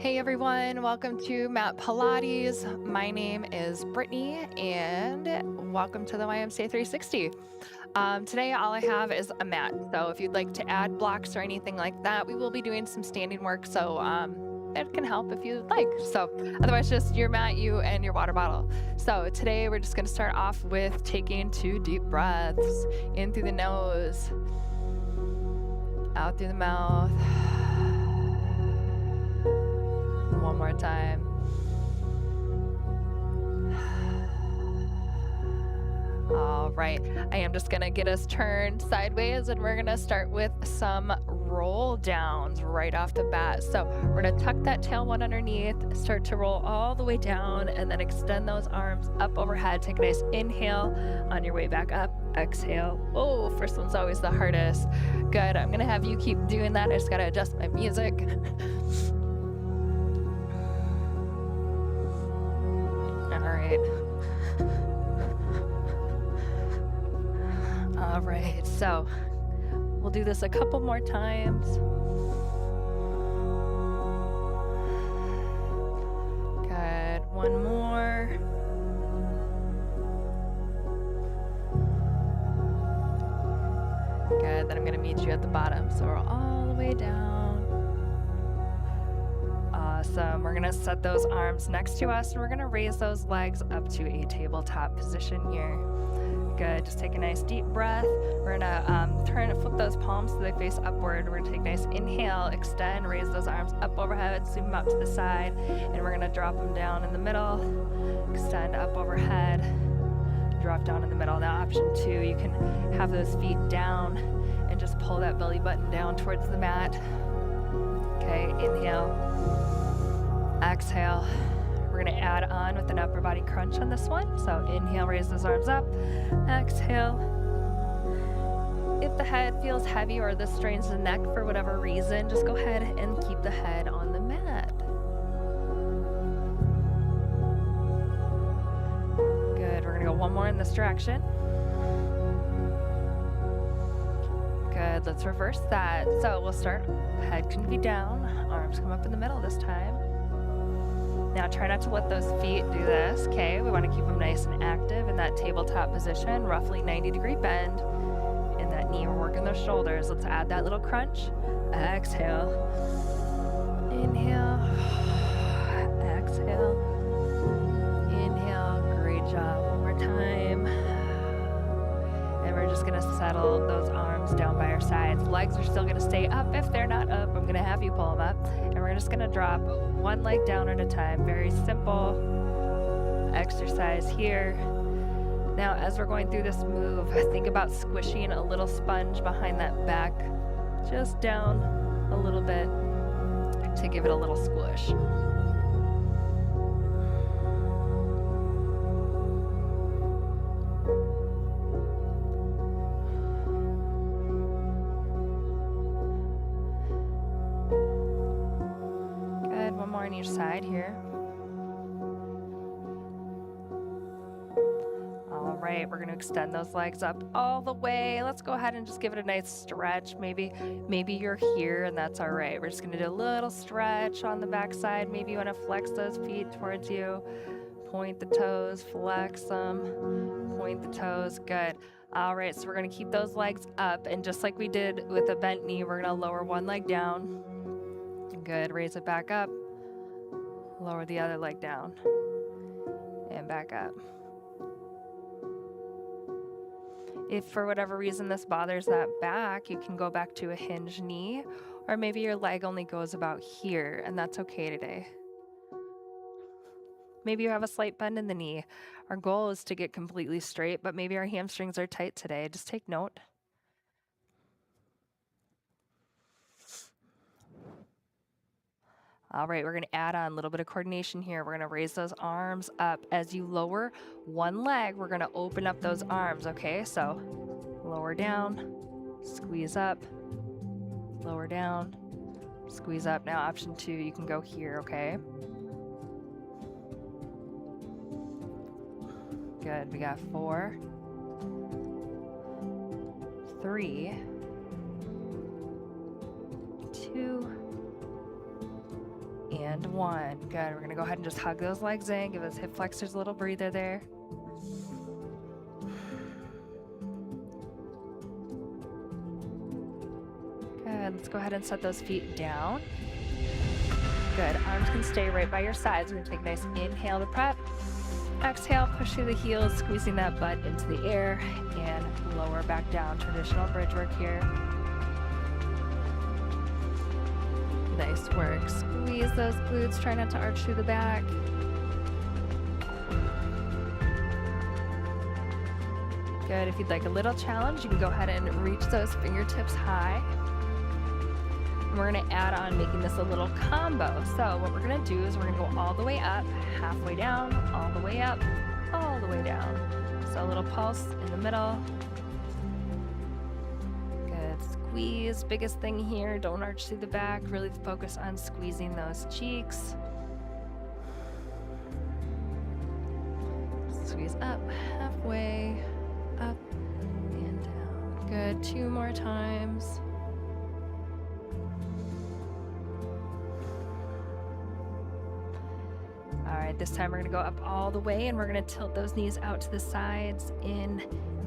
Hey everyone, welcome to Mat Pilates. My name is Brittany and welcome to the YMCA 360. Today, all I have is a mat. So if you'd like to add blocks or anything like that, we will be doing some standing work. So it can help if you'd like. So otherwise, just your mat, you, and your water bottle. So today, we're just going to start off with taking 2 deep breaths in through the nose, out through the mouth. One more time. All right, I am just gonna get us turned sideways and we're gonna start with some roll downs right off the bat. So we're gonna tuck that tailbone underneath, start to roll all the way down and then extend those arms up overhead. Take a nice inhale on your way back up, exhale. Oh, first one's always the hardest. Good, I'm gonna have you keep doing that. I just gotta adjust my music. All right, so we'll do this a couple more times. Good, one more. Good, then I'm gonna meet you at the bottom. So we're all the way down. Awesome, we're gonna set those arms next to us and we're gonna raise those legs up to a tabletop position here. Good, just take a nice deep breath. We're gonna flip those palms so they face upward. We're gonna take a nice inhale, extend, raise those arms up overhead, zoom them out to the side, and we're gonna drop them down in the middle, extend up overhead, drop down in the middle. Now option 2, you can have those feet down and just pull that belly button down towards the mat. Okay, inhale, exhale. We're gonna add on with an upper body crunch on this one. So inhale, raise those arms up, exhale. If the head feels heavy or this strains the neck for whatever reason, just go ahead and keep the head on the mat. Good, we're gonna go one more in this direction. Good, let's reverse that. So we'll start, head can be down, arms come up in the middle this time. Now try not to let those feet do this, okay? We want to keep them nice and active in that tabletop position, roughly 90-degree bend in that knee. We're working those shoulders. Let's add that little crunch. Exhale. Inhale. Exhale. Inhale. Great job. One more time. And we're just going to settle those arms down by our sides. Legs are still going to stay up. If they're not up, I'm going to have you pull them up. And we're just going to drop one leg down at a time. Very simple exercise here. Now, as we're going through this move, think about squishing a little sponge behind that back, just down a little bit to give it a little squish. On each side here. All right, we're going to extend those legs up all the way. Let's go ahead and just give it a nice stretch. Maybe you're here and that's all right. We're just going to do a little stretch on the back side. Maybe you want to flex those feet towards you. Point the toes, flex them, point the toes. Good. All right, so we're going to keep those legs up, and just like we did with a bent knee, we're going to lower one leg down. Good, raise it back up. Lower the other leg down and back up. If for whatever reason this bothers that back, you can go back to a hinge knee, or maybe your leg only goes about here, and that's okay today. Maybe you have a slight bend in the knee. Our goal is to get completely straight, but maybe our hamstrings are tight today. Just take note. All right, we're going to add on a little bit of coordination here. We're going to raise those arms up. As you lower one leg, we're going to open up those arms, okay? So lower down, squeeze up, lower down, squeeze up. Now option 2, you can go here, okay? Good, we got 4, 3, 2, and 1. Good. We're going to go ahead and just hug those legs in. Give those hip flexors a little breather there. Good. Let's go ahead and set those feet down. Good. Arms can stay right by your sides. We're going to take a nice inhale to prep. Exhale, push through the heels, squeezing that butt into the air, and lower back down. Traditional bridge work here. Nice work. Squeeze those glutes. Try not to arch through the back. Good. If you'd like a little challenge, you can go ahead and reach those fingertips high. And we're going to add on making this a little combo. So what we're going to do is we're going to go all the way up, halfway down, all the way up, all the way down. So a little pulse in the middle. Good. Squeeze. Biggest thing here, don't arch through the back. Really focus on squeezing those cheeks. Squeeze up, halfway, up and down. Good. 2 more times. All right, this time we're gonna go up all the way and we're gonna tilt those knees out to the sides, in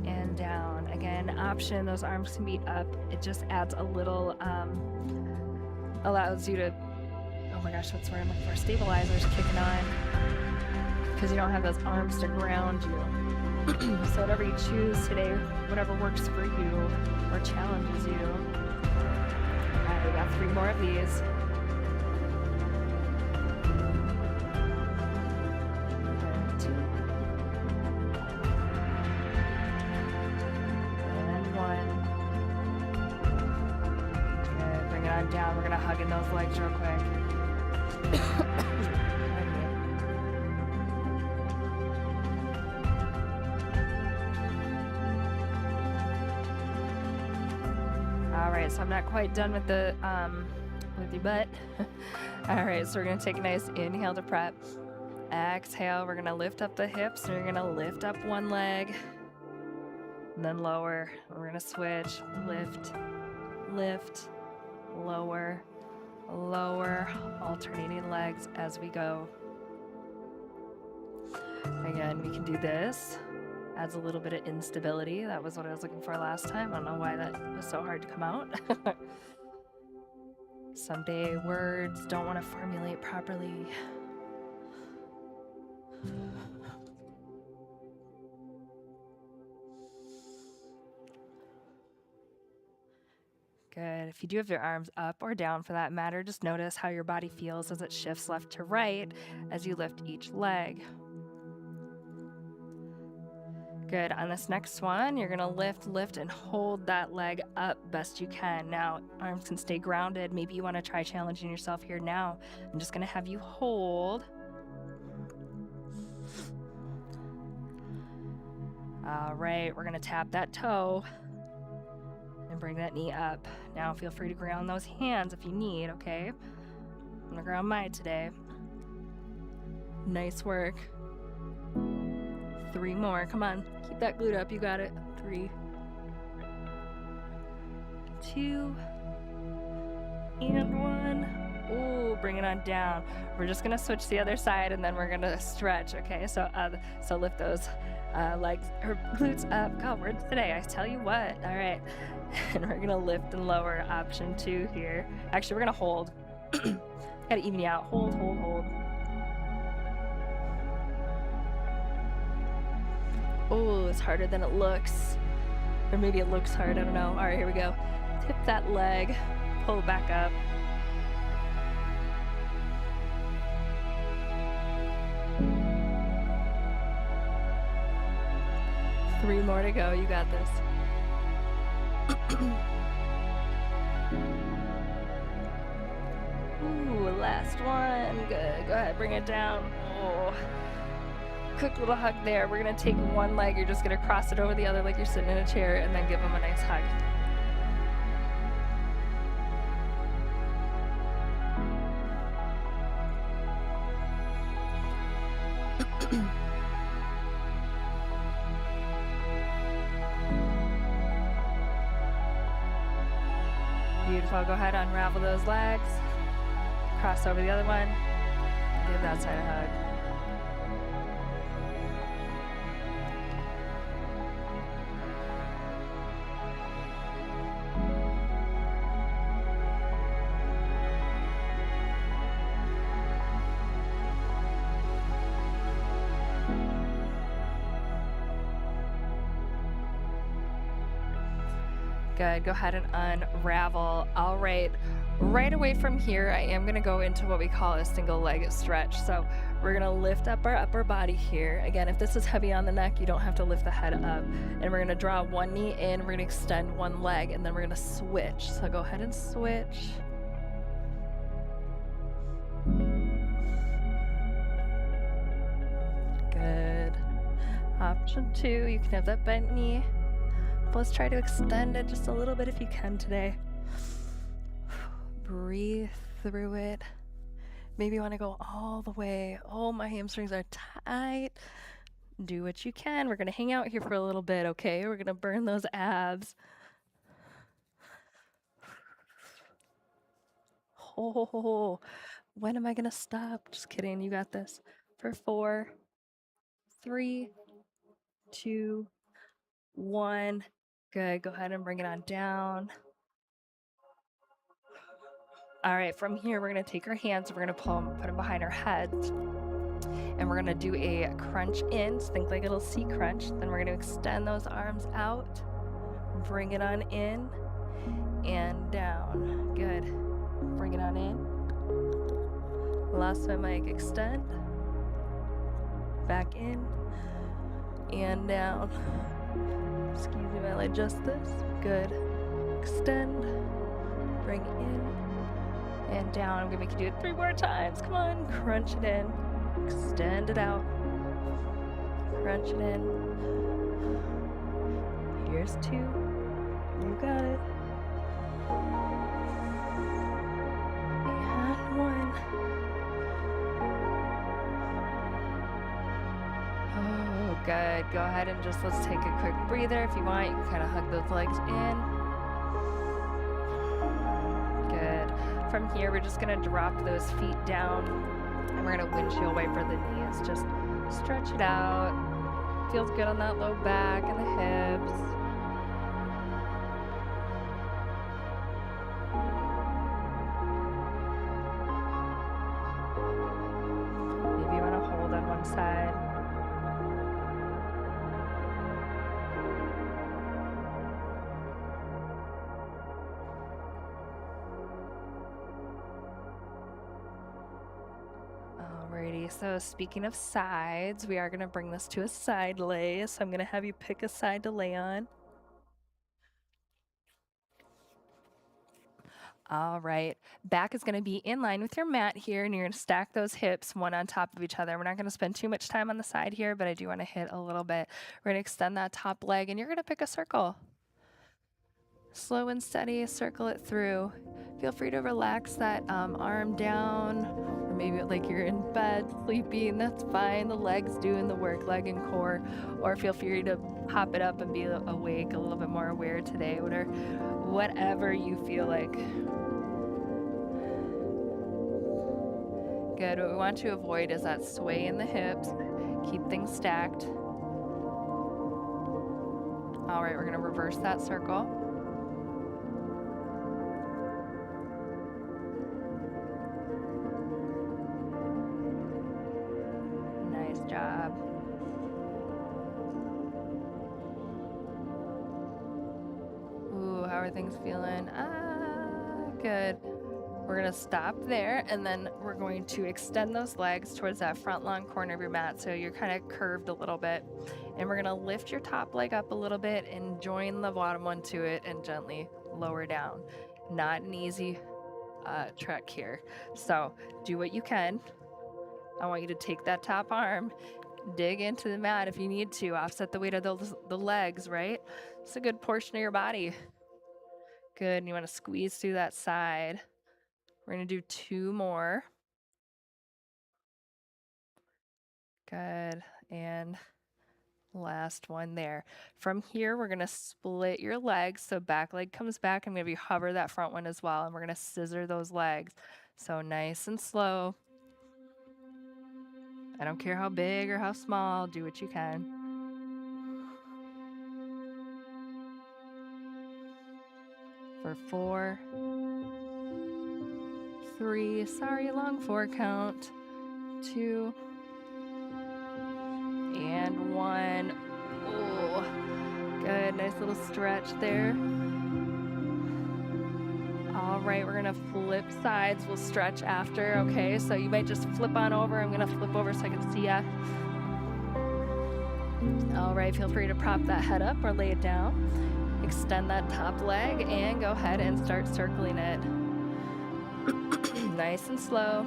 and down. Again, option, those arms can be up. It just adds a little, allows you to, oh my gosh, that's where I'm looking for, stabilizers kicking on, because you don't have those arms to ground you. So whatever you choose today, whatever works for you or challenges you. All right, we got 3 more of these. Down. We're gonna hug in those legs real quick. All right, so I'm not quite done with the with your butt. All right, so we're gonna take a nice inhale to prep. Exhale, we're gonna lift up the hips and we're gonna lift up one leg and then lower. We're gonna switch, lift, lift, lower, lower, alternating legs as we go. Again, we can do this. Adds a little bit of instability. That was what I was looking for last time. I don't know why that was so hard to come out. Someday words don't want to formulate properly. Good. If you do have your arms up or down for that matter, just notice how your body feels as it shifts left to right as you lift each leg. Good. On this next one, you're going to lift, and hold that leg up best you can. Now, arms can stay grounded. Maybe you want to try challenging yourself here now. I'm just going to have you hold. All right, we're going to tap that toe and bring that knee up. Now feel free to ground those hands if you need, okay? I'm gonna ground mine today. Nice work. 3 more, come on. Keep that glute up, you got it. 3, 2, and 1. Ooh, bring it on down. We're just gonna switch the other side and then we're gonna stretch, okay? So lift those legs or glutes up. God, words today, I tell you what. All right. And we're gonna lift and lower, option 2 here. Actually, we're gonna hold. Gotta even you out. Hold, hold, hold. Oh, it's harder than it looks. Or maybe it looks hard, I don't know. All right, here we go. Tip that leg, pull it back up. Three more to go, you got this. Ooh, last one. Good. Go ahead, bring it down. Oh. Quick little hug there. We're gonna take one leg. You're just gonna cross it over the other like you're sitting in a chair and then give them a nice hug. Beautiful. Go ahead, unravel those legs. Cross over the other one. Give that side a hug. Good. Go ahead and unravel. All right. Right away from here, I am going to go into what we call a single leg stretch. So we're going to lift up our upper body here. Again, if this is heavy on the neck, you don't have to lift the head up. And we're going to draw one knee in. We're going to extend one leg, and then we're going to switch. So go ahead and switch. Good. Option 2, you can have that bent knee. Let's try to extend it just a little bit if you can today. Breathe through it. Maybe you want to go all the way. Oh, my hamstrings are tight. Do what you can. We're going to hang out here for a little bit, okay? We're going to burn those abs. Oh, when am I going to stop? Just kidding. You got this. For 4, 3, 2, 1. Good. Go ahead and bring it on down. All right, from here, we're going to take our hands, we're going to put them behind our heads, and we're going to do a crunch in. So think like a little C crunch. Then we're going to extend those arms out, bring it on in, and down. Good. Bring it on in. Lost my mic. Extend. Back in. And down. Excuse me while I adjust this. Good. Extend. Bring in. And down. I'm going to make you do it 3 more times. Come on. Crunch it in. Extend it out. Crunch it in. Here's 2. You got it. And 1. Oh, good. Go ahead and just let's take a quick breather. If you want, you can kind of hug those legs in. Good. From here, we're just going to drop those feet down, and we're going to windshield wiper the knees. Just stretch it out. Feels good on that low back and the hips. Maybe you want to hold on one side. Alrighty, so speaking of sides, we are going to bring this to a side lay. So I'm going to have you pick a side to lay on. All right, back is going to be in line with your mat here, and you're going to stack those hips one on top of each other. We're not going to spend too much time on the side here, but I do want to hit a little bit. We're going to extend that top leg, and you're going to pick a circle. Slow and steady, circle it through. Feel free to relax that arm down, or maybe like you're in bed sleeping, that's fine. The leg's doing the work, leg and core. Or feel free to hop it up and be awake, a little bit more aware today, whatever you feel like. Good. What we want to avoid is that sway in the hips. Keep things stacked. All right, we're going to reverse that circle. Nice job. Ooh, how are things feeling? Good. We're going to stop there, and then we're going to extend those legs towards that front long corner of your mat, so you're kind of curved a little bit. And we're going to lift your top leg up a little bit and join the bottom one to it and gently lower down. Not an easy trek here. So do what you can. I want you to take that top arm, dig into the mat if you need to, offset the weight of the legs, right? It's a good portion of your body. Good, and you want to squeeze through that side. We're going to do 2 more. Good. And last one there. From here, we're going to split your legs. So back leg comes back, and maybe hover that front one as well. And we're going to scissor those legs. So nice and slow. I don't care how big or how small, do what you can. For 4, 3, sorry, long 4 count, 2, and 1. Oh, good, nice little stretch there. All right, we're gonna flip sides. We'll stretch after, okay? So you might just flip on over. I'm gonna flip over so I can see ya. All right, feel free to prop that head up or lay it down. Extend that top leg and go ahead and start circling it. Nice and slow.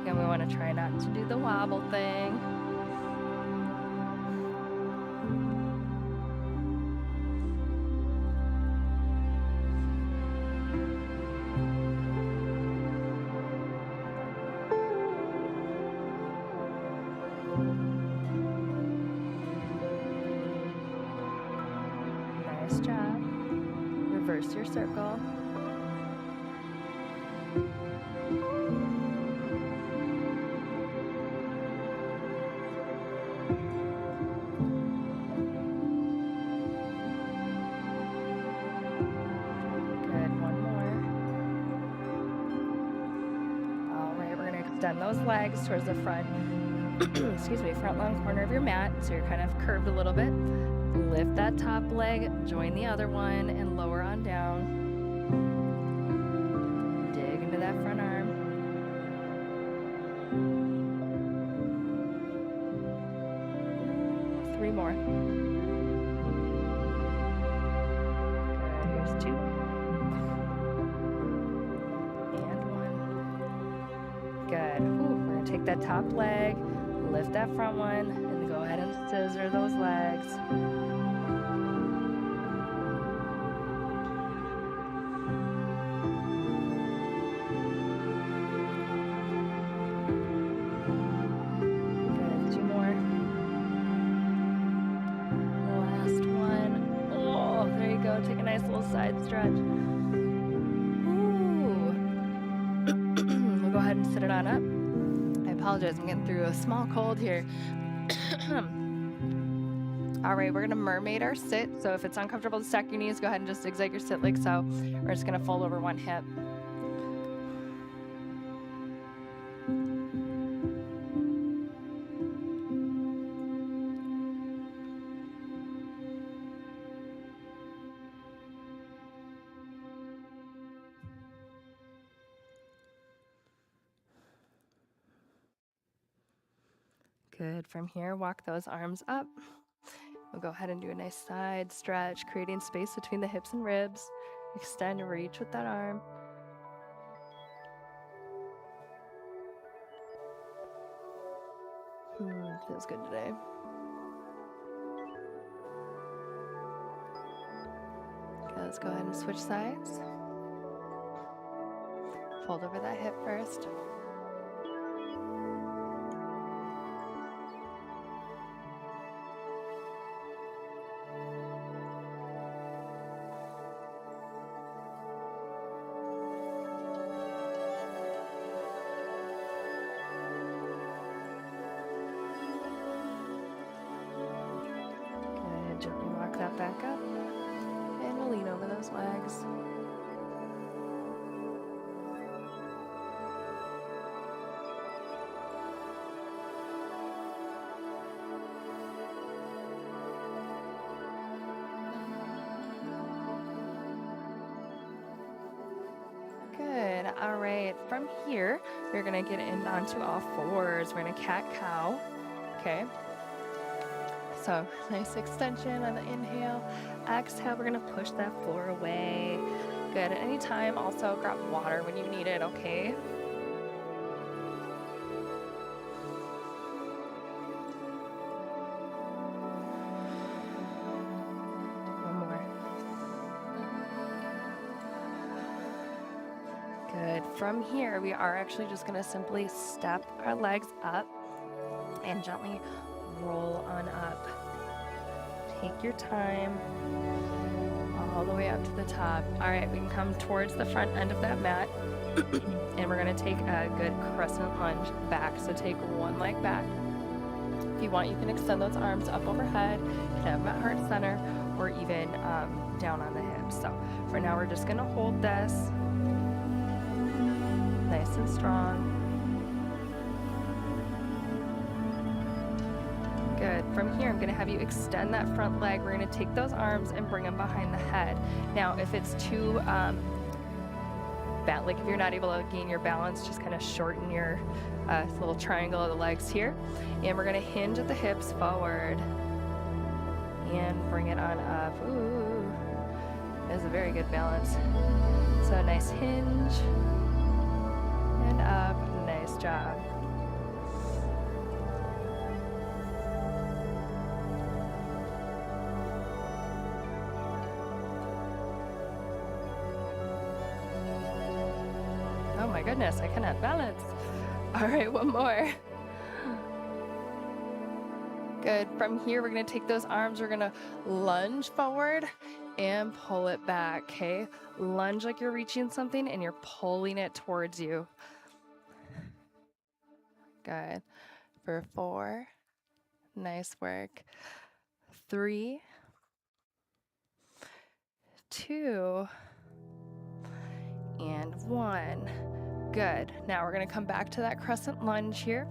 And we wanna try not to do the wobble thing. Nice job. Reverse your circle. Good, one more. All right, we're gonna extend those legs towards the front, excuse me, front long corner of your mat. So you're kind of curved a little bit. Lift that top leg, join the other one, and lower on down. Dig into that front arm. Three more. Good, here's 2. And 1. Good. Ooh, we're gonna take that top leg, lift that front one, and go ahead and scissor those legs. Good, 2 more. Last one. Oh, there you go. Take a nice little side stretch. Ooh. We'll go ahead and sit it on up. I apologize, I'm getting through a small cold here. All right, we're gonna mermaid our sit. So if it's uncomfortable to stack your knees, go ahead and just zigzag your sit like so. We're just gonna fold over one hip. Good, from here, walk those arms up. We'll go ahead and do a nice side stretch, creating space between the hips and ribs. Extend and reach with that arm. Feels good today. Okay, let's go ahead and switch sides. Fold over that hip first. Gently walk that back up, and we'll lean over those legs. Good. All right. From here, you're gonna get in onto all fours. We're gonna cat-cow. Okay. So nice extension on the inhale. Exhale, we're gonna push that floor away. Good. At any time, also grab water when you need it, okay? One more. Good. From here, we are actually just gonna simply step our legs up and gently roll on up. Take your time all the way up to the top. All right, we can come towards the front end of that mat and we're gonna take a good crescent lunge back. So take one leg back, If you want, you can extend those arms up overhead. You can have them at heart center or even down on the hips. So for now, we're just gonna hold this nice and strong. Good. From here, I'm gonna have you extend that front leg. We're gonna take those arms and bring them behind the head. Now, if it's too like if you're not able to gain your balance, just kind of shorten your little triangle of the legs here. And we're gonna hinge at the hips forward and bring it on up. Ooh, that's a very good balance. So a nice hinge and up, nice job. Oh my goodness, I cannot balance. All right, one more. Good. From here, we're gonna take those arms, we're gonna lunge forward and pull it back, okay? Lunge like you're reaching something and you're pulling it towards you. Good. For 4, nice work. 3, 2, and 1. Good. Now we're gonna come back to that crescent lunge here,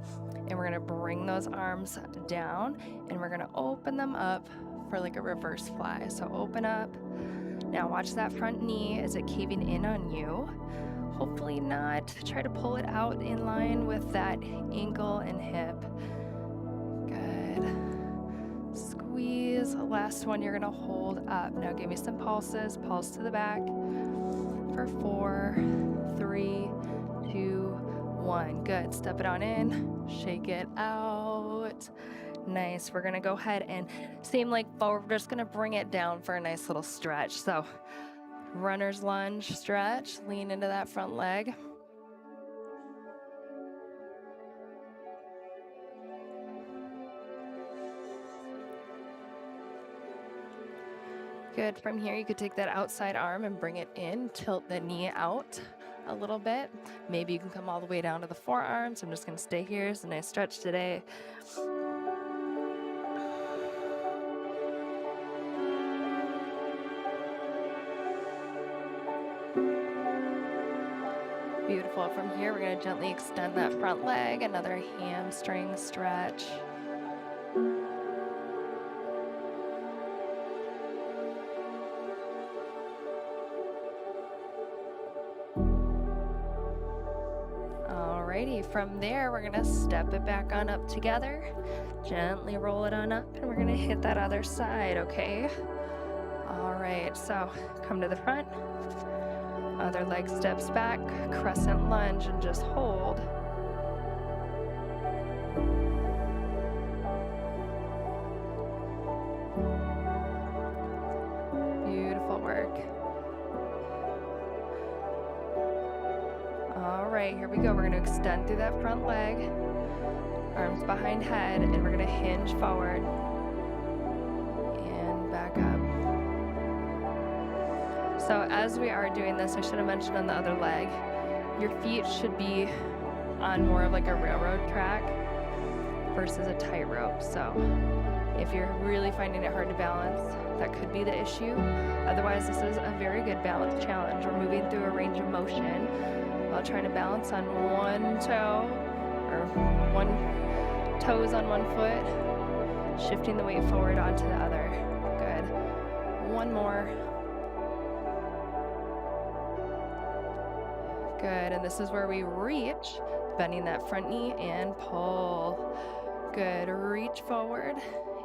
and we're gonna bring those arms down, and we're gonna open them up for like a reverse fly. So open up. Now watch that front knee. Is it caving in on you? Hopefully not. Try to pull it out in line with that ankle and hip. Good. Squeeze. Last one, you're gonna hold up. Now give me some pulses. Pulse to the back for 4, 3, 2, 1. Good. Step it on in. Shake it out. Nice. We're gonna go ahead and same like forward. We're just gonna bring it down for a nice little stretch. So runner's lunge, stretch, lean into that front leg. Good. From here, you could take that outside arm and bring it in, tilt the knee out a little bit. Maybe you can come all the way down to the forearms. I'm just gonna stay here. It's a nice stretch today. Beautiful. From here, we're gonna gently extend that front leg, another hamstring stretch. Alrighty, from there, we're gonna step it back on up together, gently roll it on up, and we're gonna hit that other side, okay? All right, so come to the front. Other leg steps back, crescent lunge, and just hold. Beautiful work. All right, here we go. We're going to extend through that front leg, arms behind head, and we're going to hinge forward and back up. So as we are doing this, I should have mentioned on the other leg, your feet should be on more of like a railroad track versus a tightrope. So if you're really finding it hard to balance, that could be the issue. Otherwise, this is a very good balance challenge. We're moving through a range of motion while trying to balance on one toe or one toes on one foot, shifting the weight forward onto the other. Good. One more. Good, and this is where we reach, bending that front knee and pull. Good, reach forward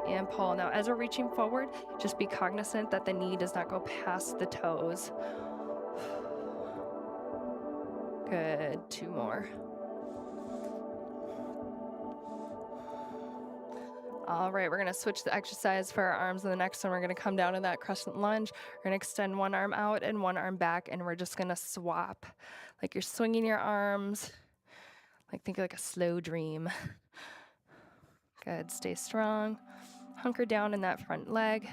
and pull. Now, as we're reaching forward, just be cognizant that the knee does not go past the toes. Good, 2 more. All right, we're gonna switch the exercise for our arms, and the next one we're gonna come down to that crescent lunge. We're gonna extend one arm out and one arm back, and we're just gonna swap. Like you're swinging your arms, like think like a slow dream. Good, stay strong. Hunker down in that front leg.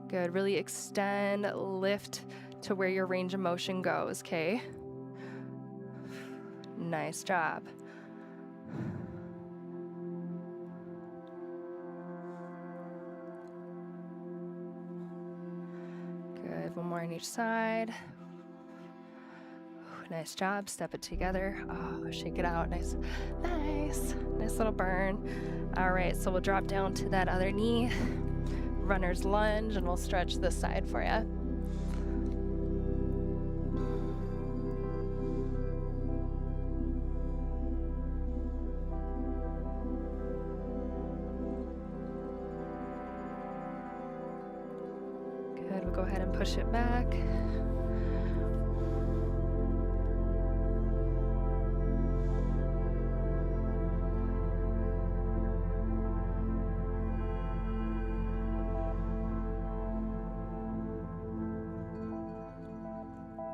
Good, really extend, lift to where your range of motion goes, okay? Nice job. Good, one more on each side. Nice job. Step it together. Oh, shake it out. Nice little burn. All right, so we'll drop down to that other knee, runner's lunge, and we'll stretch this side for you. Good, we'll go ahead and push it back.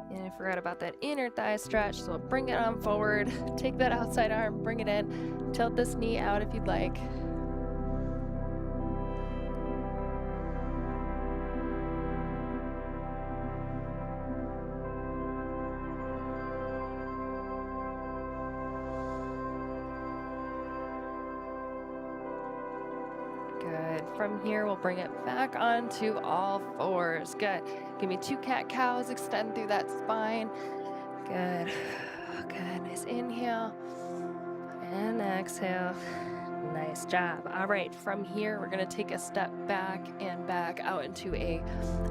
And I forgot about that inner thigh stretch, so bring it on forward. Take that outside arm, bring it in. Tilt this knee out if you'd like. Good. From here, we'll bring it back onto all fours. Good. Give me 2 cat-cows. Extend through that spine. Good. Good. Nice inhale and exhale. Nice job. All right. From here, we're going to take a step back and back out into a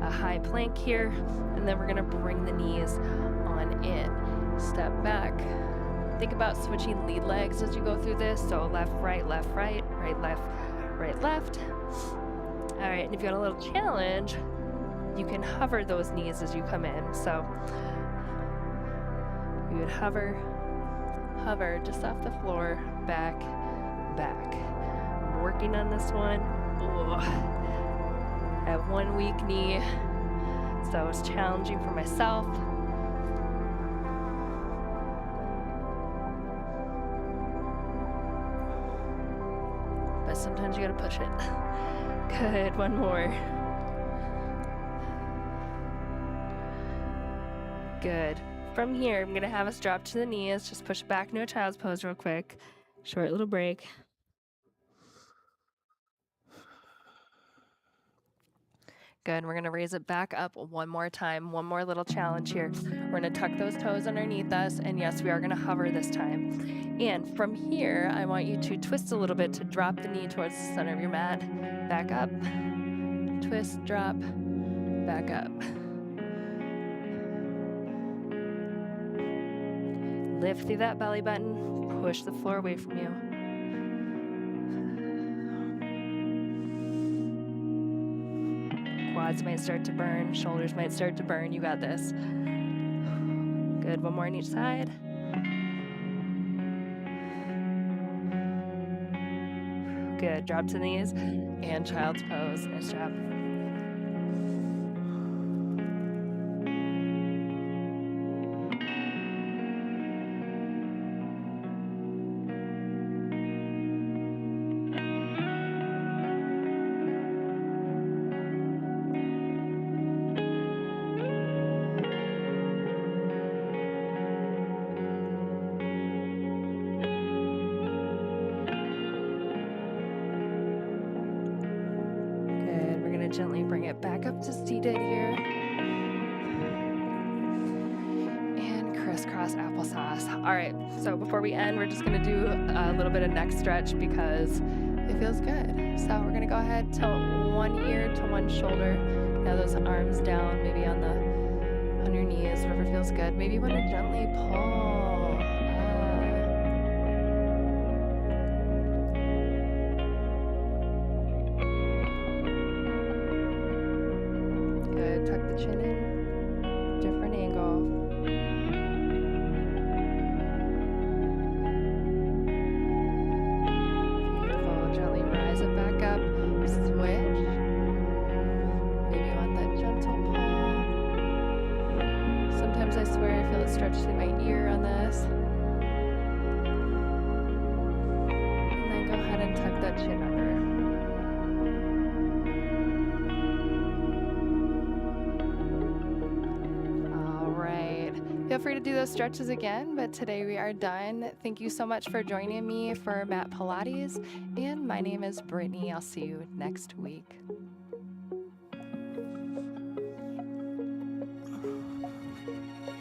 high plank here. And then we're going to bring the knees on in. Step back. Think about switching lead legs as you go through this. So left, right, right, left, right, left. All right, and if you want a little challenge, you can hover those knees as you come in. So you would hover just off the floor, back. I'm working on this one. Ooh. I have 1 weak knee, so it's challenging for myself. But sometimes you gotta push it. Good, one more. Good. From here, I'm gonna have us drop to the knees. Just push back into a child's pose real quick. Short little break. Good, we're gonna raise it back up one more time. One more little challenge here. We're gonna tuck those toes underneath us, and yes, we are gonna hover this time. And from here, I want you to twist a little bit to drop the knee towards the center of your mat. Back up, twist, drop, back up. Lift through that belly button, push the floor away from you. Quads might start to burn, shoulders might start to burn. You got this. Good, one more on each side. Good, drop to the knees and child's pose. Nice job. Gently bring it back up to seated here. And crisscross applesauce. All right, so before we end, we're just gonna do a little bit of neck stretch because it feels good. So we're gonna go ahead, tilt one ear to one shoulder. Now those arms down, maybe on your knees, whatever feels good. Maybe you wanna gently pull. Tuck the chin in, different angle. Beautiful, gently rise it back up, switch. Maybe you want that gentle pull. Sometimes I swear I feel it stretch through my ear on this. And then go ahead and tuck that chin under. Feel free to do those stretches again, but today we are done. Thank you so much for joining me for Mat Pilates, and my name is Brittany. I'll see you next week.